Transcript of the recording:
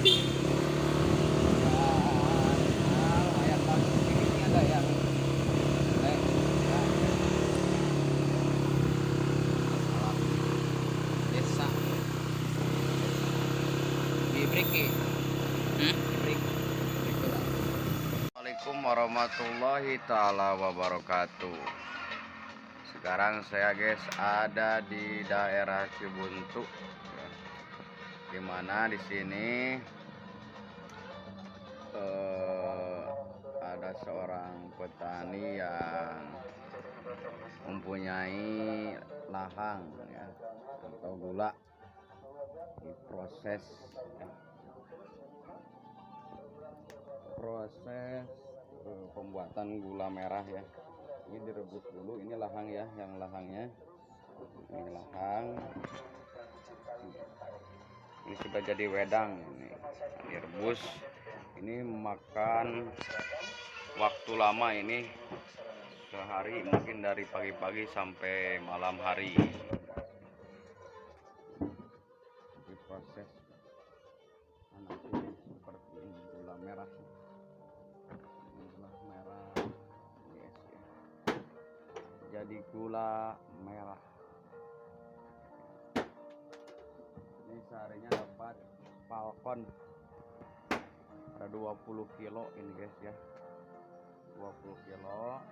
lumayan bagus ini ada yang alam desa di Briki. Assalamualaikum warahmatullahi taala wabarakatuh. Sekarang saya guys ada di daerah Cibuntu, dimana di sini ada seorang petani yang mempunyai lahang ya, atau gula diproses ya. Proses pembuatan gula merah ya. Ini direbus dulu, ini lahang ya, yang lahangnya ini lahang, ini sudah jadi wedang, ini direbus. Ini makan waktu lama, ini sehari, mungkin dari pagi-pagi sampai malam hari diproses. Nanti seperti ini gula merah, gula merah yes, ya. Jadi gula merah ini seharinya dapat falcon ada 20 kilo ini guys ya, 20 kilo.